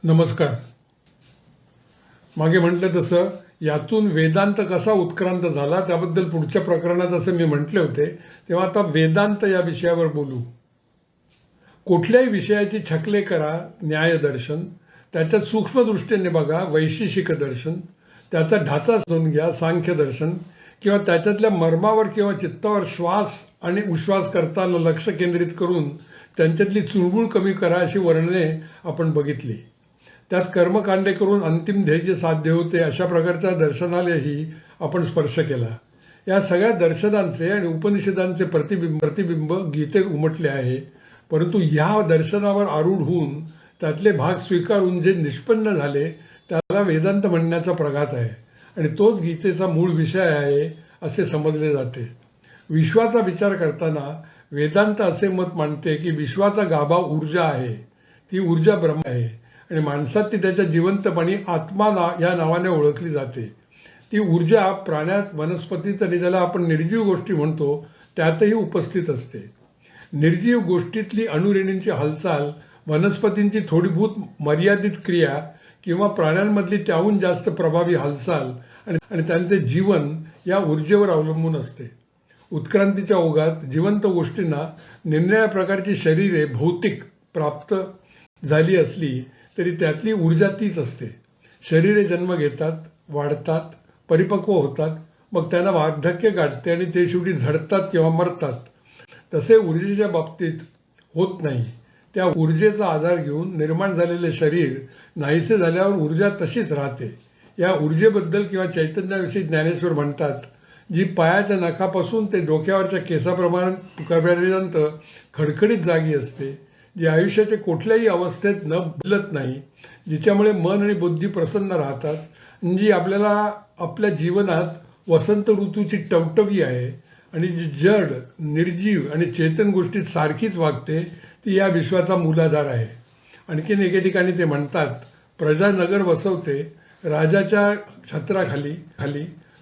नमस्कार. मागे म्हटलं तसं यातून वेदांत कसा उत्क्रांत झाला त्याबद्दल पुढच्या प्रकरणात असं मी म्हटले होते. तेव्हा आता वेदांत या विषयावर बोलू. कुठल्याही विषयाची छकले करा न्यायदर्शन, त्याच्यात सूक्ष्म दृष्टीने बघा वैशेषिक दर्शन, त्याचा ढाचा समजून घ्या सांख्य दर्शन, किंवा त्याच्यातल्या मर्मावर किंवा चित्तावर श्वास आणि उश्वास करताना लक्ष केंद्रित करून त्यांच्यातली चुळबुळ कमी करा अशी वर्णने आपण बघितली. त्यात कर्मकांडे करून अंतिम ध्येय साध्य होते अशा प्रकारच्या दर्शनालाही आपण स्पर्श केला. या सगळ्या दर्शनांचे आणि उपनिषदांचे प्रतिबिंब गीतेत उमटले आहे. परंतु ह्या दर्शनावर आरूढ होऊन त्यातले भाग स्वीकारून जे निष्पन्न झाले त्याला वेदांत म्हणण्याचा प्रघात आहे आणि तोच गीतेचा मूळ विषय आहे असे समजले जाते. विश्वाचा विचार करताना वेदांत असे मत मांडते की विश्वाचा गाभा ऊर्जा आहे, ती ऊर्जा ब्रह्म आहे आणि माणसात ती त्याच्या जिवंतपणी आत्मा या नावाने ओळखली जाते. ती ऊर्जा प्राण्यात, वनस्पतीत आणि ज्याला आपण निर्जीव गोष्टी म्हणतो त्यातही उपस्थित असते. निर्जीव गोष्टीतली अणुरेणूंची हालचाल, वनस्पतींची थोडीभूत मर्यादित क्रिया किंवा प्राण्यांमधली त्याहून जास्त प्रभावी हालचाल आणि त्यांचे जीवन या ऊर्जेवर अवलंबून असते. उत्क्रांतीच्या ओघात जिवंत गोष्टींना निरनिराळ्या प्रकारची शरीरे भौतिक प्राप्त झाली असली तरी त्यातली ऊर्जा तीच असते. शरीरे जन्म घेतात, वाढतात, परिपक्व होतात, मग त्यांना वार्धक्य गाठते आणि ते शेवटी झडतात किंवा मरतात. तसे ऊर्जेच्या बाबतीत होत नाही. त्या ऊर्जेचा आधार घेऊन निर्माण झालेले शरीर नाहीसे झाल्यावर ऊर्जा तशीच राहते. या ऊर्जेबद्दल किंवा चैतन्याविषयी ज्ञानेश्वर म्हणतात, जी पायाच्या नखापासून ते डोक्यावरच्या केसापर्यंत खडखडीत जागी असते, जी आयुष्याच्या कुठल्याही अवस्थेत न बदलत नाही, जिच्यामुळे मन आणि बुद्धी प्रसन्न राहतात, जी आपल्याला आपल्या जीवनात वसंत ऋतूची टवटवी आहे आणि जी जड, निर्जीव आणि चेतन गोष्टीत सारखीच वागते, ती या विश्वाचा मूलाधार आहे. आणखीन एके ठिकाणी ते म्हणतात, प्रजा नगर वसवते राजाच्या छत्राखाली,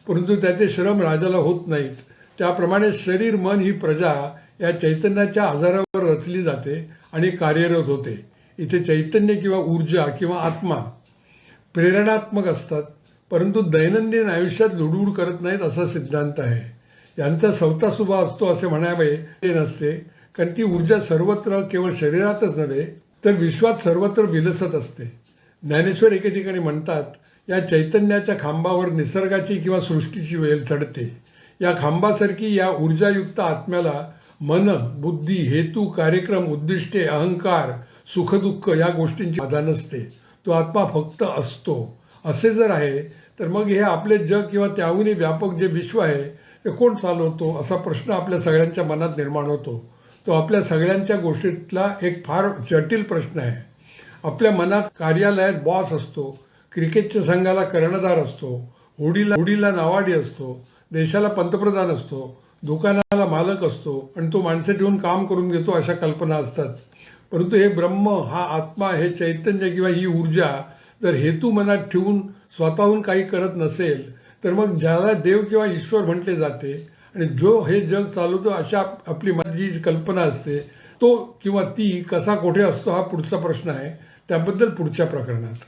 परंतु त्याचे श्रम राजाला होत नाहीत. त्याप्रमाणे शरीर, मन ही प्रजा या चैतन्याच्या आधारावर रचली जाते आणि कार्यरत होते. इथे चैतन्य किंवा ऊर्जा किंवा आत्मा प्रेरणात्मक असतात, परंतु दैनंदिन आयुष्यात लुडबुड करत नाहीत असा सिद्धांत आहे. यांचा सवता स्वभाव असतो असे म्हणावे ते नसते, कारण ती ऊर्जा सर्वत्र केवळ शरीरातच नव्हे तर विश्वात सर्वत्र विलसत असते. ज्ञानेश्वर एके ठिकाणी म्हणतात, या चैतन्याच्या खांबावर निसर्गाची किंवा सृष्टीची वेल चढते. या खांबासारखी या ऊर्जायुक्त आत्म्याला मन, बुद्धी, हेतू, कार्यक्रम, उद्दिष्टे, अहंकार, सुखदुःख या गोष्टींची बाधा नसते. तो आत्मा फक्त असतो. असे जर आहे तर मग हे आपले जग किंवा त्याहूनही व्यापक जे विश्व आहे ते कोण चालवतो असा प्रश्न आपल्या सगळ्यांच्या मनात निर्माण होतो. तो आपल्या सगळ्यांच्या गोष्टीतला एक फार जटिल प्रश्न आहे. आपल्या मनात कार्यालयात बॉस असतो, क्रिकेटच्या संघाला कर्णधार असतो, होडीला नावाडी असतो, देशाला पंतप्रधान असतो, दुकानाला मालक असतो आणि तो माणसे ठेवून काम करून घेतो अशा कल्पना असतात. परंतु हे ब्रह्म, हा आत्मा, हे चैतन्य किंवा ही ऊर्जा जर हेतू मनात ठेवून स्वतःहून काही करत नसेल तर मग ज्याला देव किंवा ईश्वर म्हटले जाते आणि जो हे जग चालवतो अशा आपली जी कल्पना असते तो किंवा ती कसा कोठे असतो हा पुढचा प्रश्न आहे. त्याबद्दल पुढच्या प्रकरणात